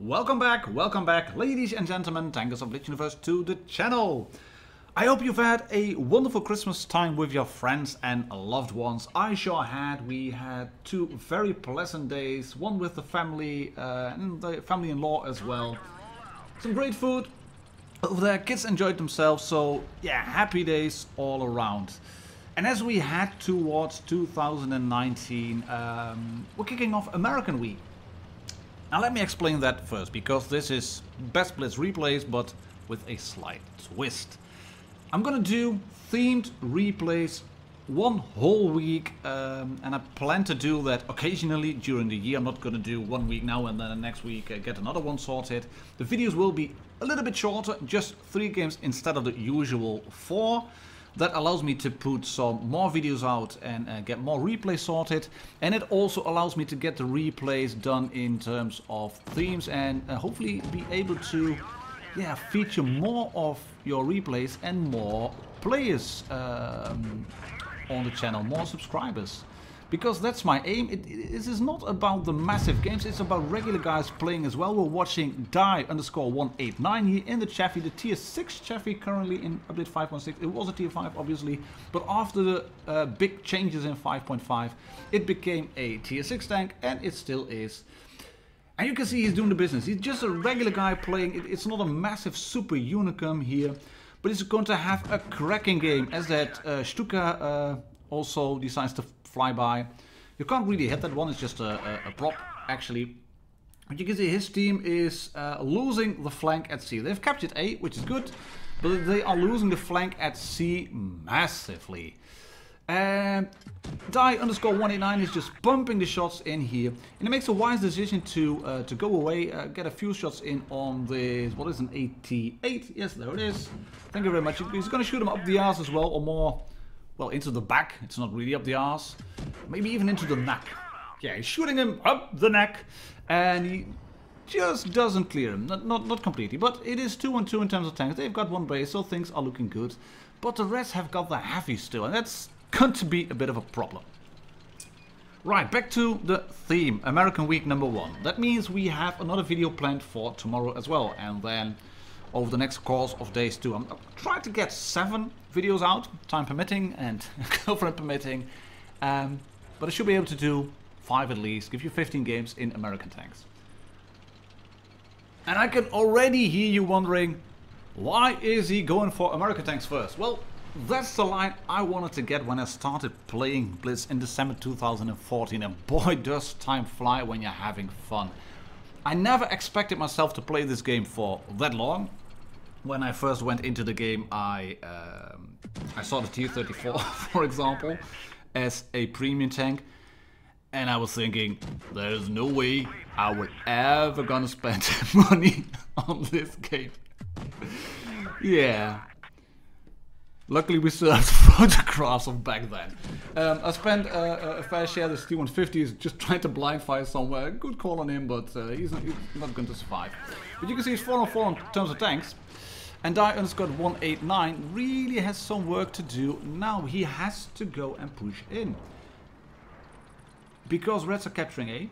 Welcome back, ladies and gentlemen, tankers of Blitz Universe, to the channel. I hope you've had a wonderful Christmas time with your friends and loved ones. I sure had. We had two very pleasant days, one with the family and the family-in-law as well. Some great food over there, kids enjoyed themselves, so yeah, happy days all around. And as we head towards 2019, we're kicking off American Week. Now let me explain that first, because this is Best Blitz replays, but with a slight twist. I'm gonna do themed replays one whole week, and I plan to do that occasionally during the year. I'm not gonna do 1 week now and then the next week get another one sorted. The videos will be a little bit shorter, just 3 games instead of the usual 4. That allows me to put some more videos out and get more replays sorted, and it also allows me to get the replays done in terms of themes and hopefully be able to feature more of your replays and more players on the channel, more subscribers. Because that's my aim. This is not about the massive games, it's about regular guys playing as well. We're watching die_189 here in the Chaffee, the tier 6 Chaffee, currently in update 5.6. It was a tier 5 obviously, but after the big changes in 5.5 it became a tier 6 tank, and it still is. And you can see he's doing the business. He's just a regular guy playing. It's not a massive super unicum here, but he's going to have a cracking game as that Stuka also decides to fly by. You can't really hit that one, it's just a prop actually. But you can see his team is losing the flank at C. They've captured A, which is good, but they are losing the flank at C massively. And die_189 is just pumping the shots in here, and it makes a wise decision to go away, get a few shots in on this, what is an 88? Yes, there it is. Thank you very much. He's going to shoot him up the arse as well, or more, well, into the back. It's not really up the arse. Maybe even into the neck. Yeah, he's shooting him up the neck, and he just doesn't clear him. Not completely, but it is 2-on-2 in terms of tanks. They've got one base, so things are looking good. But the rest have got the heavy still, and that's going to be a bit of a problem. Right, back to the theme, American Week number 1. That means we have another video planned for tomorrow as well, and then over the next course of days too. I'm trying to get 7 videos out, time permitting and girlfriend permitting, but I should be able to do 5 at least, give you 15 games in American tanks. And I can already hear you wondering, why is he going for American tanks first? Well, that's the line I wanted to get when I started playing Blitz in December 2014, and boy does time fly when you're having fun. I never expected myself to play this game for that long. When I first went into the game, I saw the tier 34, for example, as a premium tank, and I was thinking, there's no way I would ever gonna spend money on this game. Yeah. Luckily we still have photographs of back then. I spent a fair share. This T150 is just trying to blind fire somewhere. Good call on him, but he's not going to survive. But you can see he's 4-on-4 in terms of tanks. And die_189 really has some work to do. Now he has to go and push in. Because Reds are capturing A.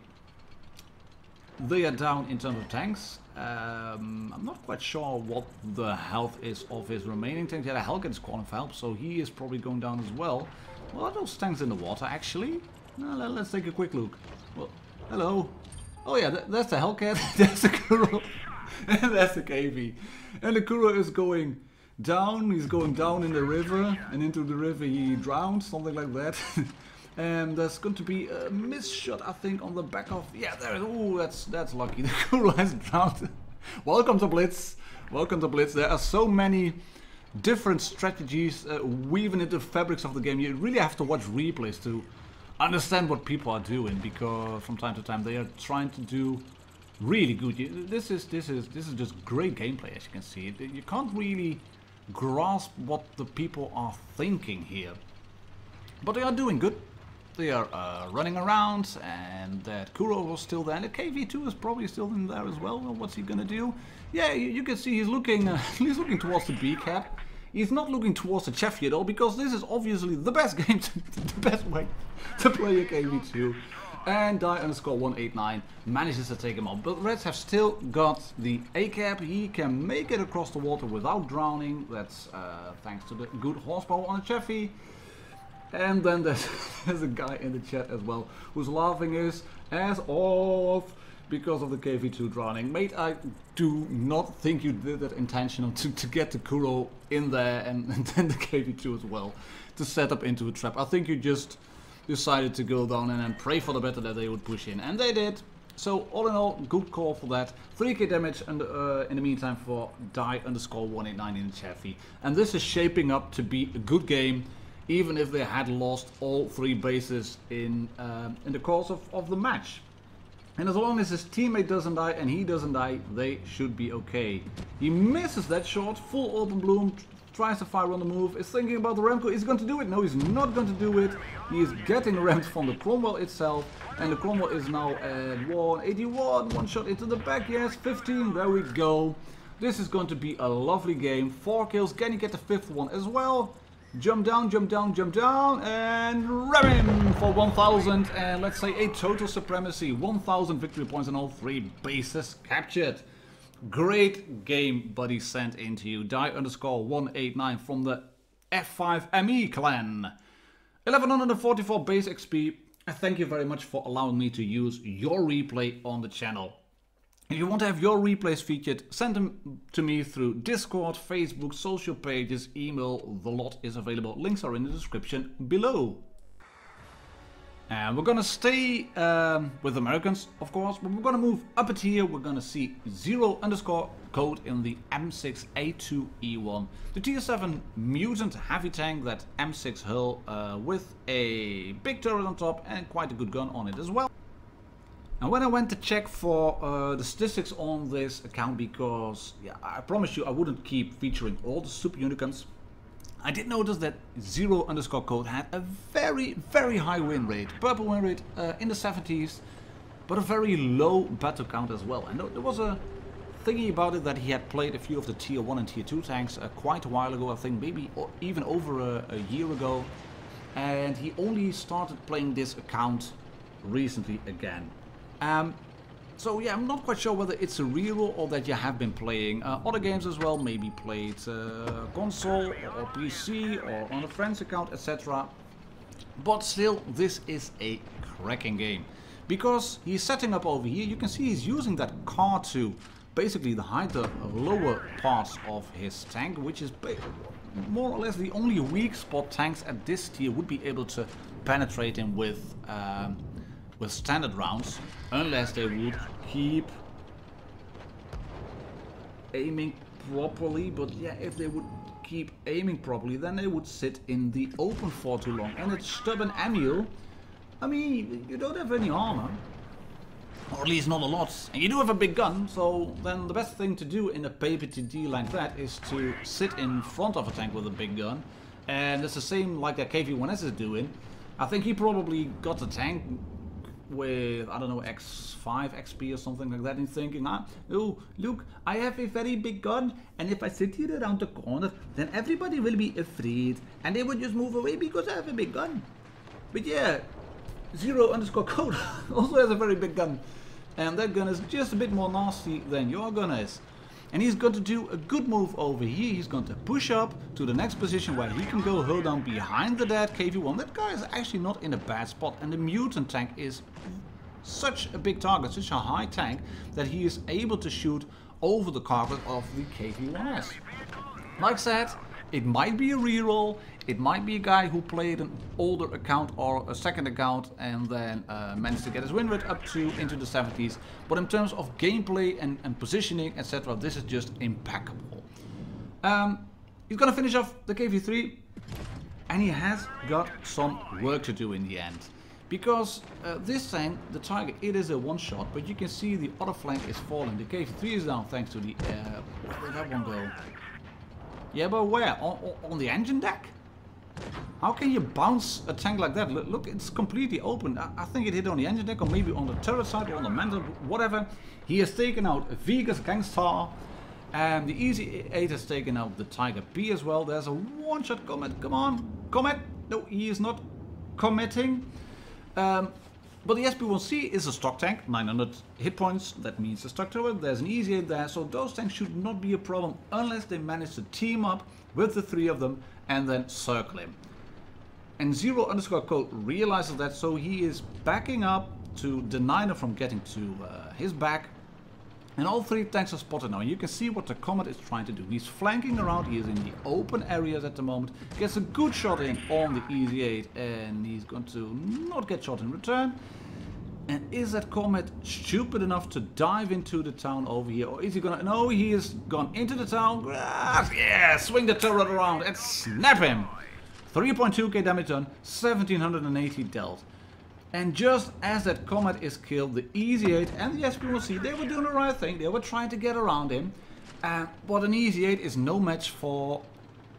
They are down in terms of tanks. I'm not quite sure what the health is of his remaining tanks. Yeah, the Hellcat is calling for help, so he is probably going down as well. Well, are those tanks in the water actually? Let's take a quick look. Well, hello. Oh yeah, that's the Hellcat, that's the Kuro, and that's the KV. And the Kuro is going down. He's going down in the river, and into the river he drowned, something like that. And there's going to be a miss shot, I think, on the back of... Yeah, there. Oh, that's lucky. The Kuro has drowned. Welcome to Blitz. Welcome to Blitz. There are so many different strategies weaving into the fabrics of the game. You really have to watch replays to understand what people are doing, because from time to time they are trying to do really good. This is just great gameplay, as you can see. You can't really grasp what the people are thinking here, but they are doing good. They are running around, and that Kuro was still there, and the KV2 is probably still in there as well. What's he gonna do? Yeah, you can see he's looking towards the B cap. He's not looking towards the Chaffee at all, because this is obviously the best game, the best way to play a KV2. And die_189 manages to take him off. But Reds have still got the A-cap. He can make it across the water without drowning. That's thanks to the good horsepower on the Chaffee. And then there's a guy in the chat as well who's laughing his ass off because of the KV2 drowning. Mate, I do not think you did that intentional to get the Kuro in there and then the KV2 as well to set up into a trap. I think you just decided to go down and then pray for the better that they would push in, and they did. So all in all, good call for that. 3k damage and, in the meantime for die_189 in the Chaffee. And this is shaping up to be a good game, even if they had lost all 3 bases in the course of the match. And as long as his teammate doesn't die and he doesn't die, they should be okay. He misses that shot, full open bloom, tries to fire on the move, is thinking about the Remco. Is he going to do it? No, he's not going to do it. He is getting rammed from the Cromwell itself, and the Cromwell is now at 181, one shot into the back, yes, 15, there we go. This is going to be a lovely game. 4 kills, can he get the 5th one as well? Jump down, jump down, jump down, and ram him for 1000, and let's say a total supremacy, 1000 victory points and all 3 bases captured. Great game, buddy, sent into you. Die_189 from the F5ME clan. 1144 base XP. Thank you very much for allowing me to use your replay on the channel. If you want to have your replays featured, send them to me through Discord, Facebook, social pages, email. The lot is available. Links are in the description below. And we're gonna stay with Americans, of course, but we're gonna move up it here. We're gonna see 0_code in the M6A2E1, the tier 7 mutant heavy tank, that M6 hull with a big turret on top and quite a good gun on it as well. And when I went to check for the statistics on this account, because yeah, I promised you I wouldn't keep featuring all the super unicorns, I did notice that 0_code had a very, very high win rate. Purple win rate in the 70s, but a very low battle count as well. And there was a thingy about it that he had played a few of the tier 1 and tier 2 tanks quite a while ago, I think maybe even over a year ago. And he only started playing this account recently again. So yeah, I'm not quite sure whether it's a reroll or that you have been playing other games as well, maybe played console or PC or on a friend's account, etc. But still, this is a cracking game. Because he's setting up over here, you can see he's using that car to basically hide the lower parts of his tank, which is more or less the only weak spot tanks at this tier would be able to penetrate him with standard rounds, unless they would keep aiming properly. But yeah, if they would keep aiming properly, then they would sit in the open for too long. And it's stubborn Emil. I mean, you don't have any armor, or at least not a lot, and you do have a big gun, so then the best thing to do in a paper TD like that is to sit in front of a tank with a big gun. And it's the same like that KV1S is doing. I think he probably got the tank with, I don't know, X5 XP or something like that, and thinking, oh look, I have a very big gun, and if I sit here around the corner, then everybody will be afraid and they will just move away because I have a big gun. But yeah, 0_code also has a very big gun, and that gun is just a bit more nasty than your gun is. And he's going to do a good move over here. He's going to push up to the next position where he can go hold down behind the dead KV1. That guy is actually not in a bad spot, and the mutant tank is such a big target, such a high tank, that he is able to shoot over the carpet of the KV1S. Like I said, it might be a reroll, it might be a guy who played an older account or a second account and then managed to get his win rate up to into the 70s. But in terms of gameplay and positioning, etc., this is just impeccable. He's gonna finish off the KV3, and he has got some work to do in the end. Because this tank, the Tiger, it is a one-shot, but you can see the other flank is falling. The KV3 is down thanks to the... where did that one go? Yeah, but where? On the engine deck? How can you bounce a tank like that? Look, it's completely open. I think it hit on the engine deck, or maybe on the turret side, or on the mantle, whatever. He has taken out Vegas Gangstar, and the Easy 8 has taken out the Tiger P as well. There's a one-shot commit. Come on, commit. No, he is not committing. But the SB1C is a stock tank, 900 hit points, that means a stock turret, there's an easy 8 there, so those tanks should not be a problem unless they manage to team up with the 3 of them and then circle him. And _code realizes that, so he is backing up to deny them from getting to his back. And all 3 tanks are spotted now. And you can see what the Comet is trying to do. He's flanking around, he is in the open areas at the moment. Gets a good shot in on the Easy 8 and he's going to not get shot in return. And is that Comet stupid enough to dive into the town over here? Or is he gonna... No, he has gone into the town. Yeah, swing the turret around and snap him. 3.2k damage done, 1780 dealt. And just as that Comet is killed, the Easy 8 and the SB1C, they were doing the right thing. They were trying to get around him. But an Easy 8 is no match for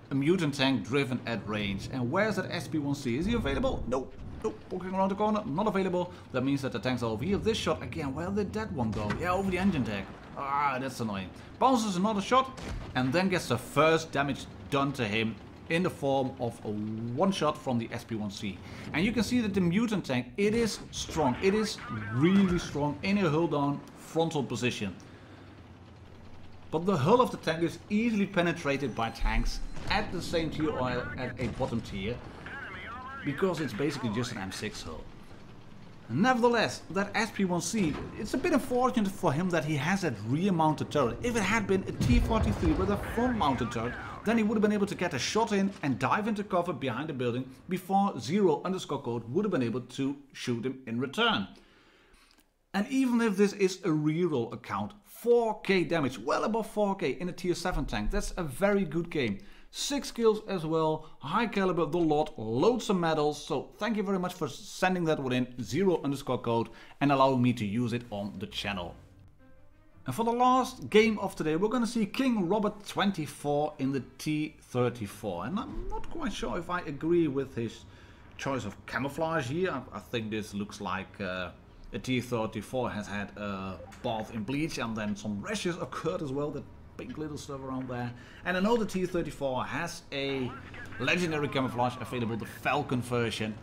a Mutant tank driven at range. And where's that SB1C? Is he available? Nope. Nope, walking around the corner, not available. That means that the tanks are over here. This shot again, where did that one go? Yeah, over the engine deck. Ah, that's annoying. Bounces another shot and then gets the first damage done to him in the form of a one shot from the SB1C. And you can see that the Mutant tank, it is strong. It is really strong in a hull down frontal position. But the hull of the tank is easily penetrated by tanks at the same tier or at a bottom tier, because it's basically just an M6 hull. Nevertheless, that SB1C, it's a bit unfortunate for him that he has that rear mounted turret. If it had been a T-43 with a front mounted turret, then he would have been able to get a shot in and dive into cover behind the building before _code would have been able to shoot him in return. And even if this is a reroll account, 4k damage, well above 4k in a tier 7 tank, that's a very good game. 6 kills as well, high caliber, the lot, loads of medals, so thank you very much for sending that one in, _code, and allowing me to use it on the channel. And for the last game of today, we're going to see King Robert 24 in the T-34, and I'm not quite sure if I agree with his choice of camouflage here. I think this looks like a T-34 has had a bath in bleach and then some rashes occurred as well, that pink little stuff around there. And I know the T-34 has a legendary camouflage available, the Falcon version,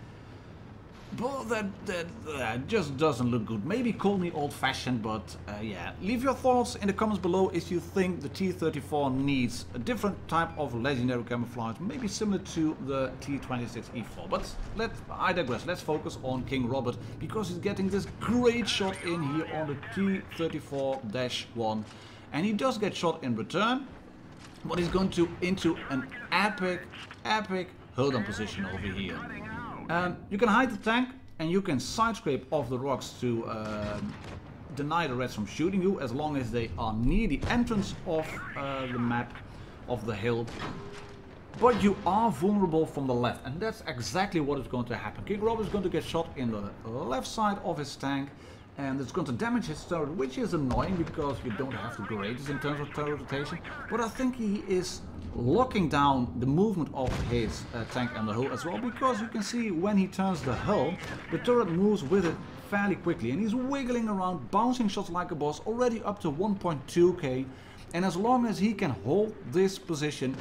but that just doesn't look good. Maybe call me old-fashioned, but yeah. Leave your thoughts in the comments below if you think the T-34 needs a different type of legendary camouflage, maybe similar to the T-26E4. But I digress. Let's focus on King Robert, because he's getting this great shot in here on the T-34-1. And he does get shot in return, but he's going into an epic hull down position over here. You can hide the tank and you can side scrape off the rocks to deny the Reds from shooting you, as long as they are near the entrance of the map of the hill. But you are vulnerable from the left, and that's exactly what is going to happen. King Robert is going to get shot in the left side of his tank, and it's going to damage his turret, which is annoying because you don't have the greatest in terms of turret rotation. But I think he is locking down the movement of his tank and the hull as well, because you can see when he turns the hull, the turret moves with it fairly quickly, and he's wiggling around, bouncing shots like a boss, already up to 1.2k. And as long as he can hold this position,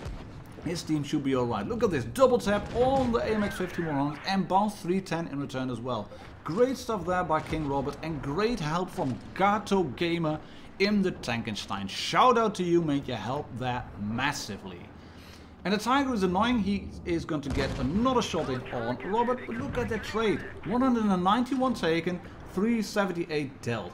his team should be alright. Look at this, double tap on the AMX 5100 and bounce 310 in return as well. Great stuff there by King Robert, and great help from Gato Gamer in the Tankenstein. Shout out to you, mate, you helped there massively. And the Tiger is annoying, he is going to get another shot in on Robert, but look at that trade. 191 taken, 378 dealt.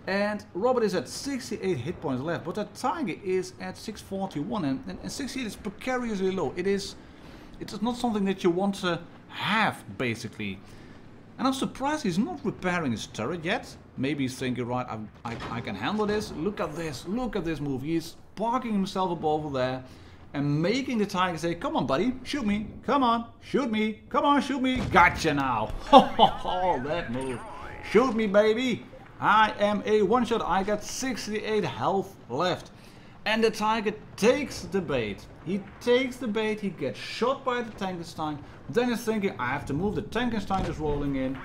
And Robert is at 68 hit points left, but that Tiger is at 641, and 68 is precariously low. It's not something that you want to have, basically. And I'm surprised he's not repairing his turret yet. Maybe he's thinking, right, I can handle this. Look at this move. He's parking himself up over there and making the Tiger say, come on, buddy, shoot me. Come on, shoot me. Come on, shoot me. Gotcha now. Oh, that move. Shoot me, baby. I am a one-shot. I got 68 health left. And the Tiger takes the bait. He takes the bait, he gets shot by the Tankenstein. Then he's thinking, I have to move, the Tankenstein is rolling in.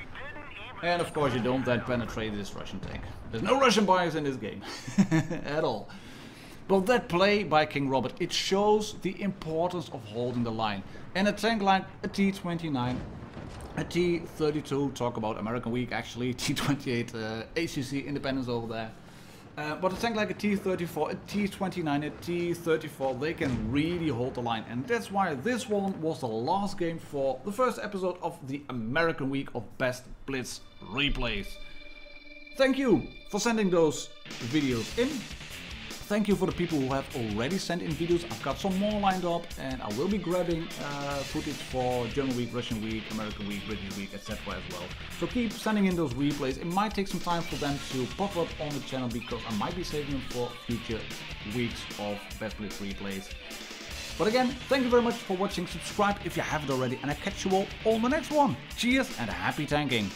And of course you don't then penetrate this Russian tank. There's no Russian bias in this game. At all. But that play by King Robert, it shows the importance of holding the line. And a tank like a T-29 A T32, talk about American Week actually, T28 ACC Independence over there. But a tank like a T34, a T29, a T34, they can really hold the line. And that's why this one was the last game for the first episode of the American Week of Best Blitz Replays. Thank you for sending those videos in. Thank you for the people who have already sent in videos. I've got some more lined up and I will be grabbing footage for German Week, Russian Week, American Week, British Week, etc. as well. So keep sending in those replays. It might take some time for them to pop up on the channel because I might be saving them for future weeks of Best Blitz replays. But again, thank you very much for watching. Subscribe if you haven't already and I'll catch you all on the next one. Cheers and happy tanking!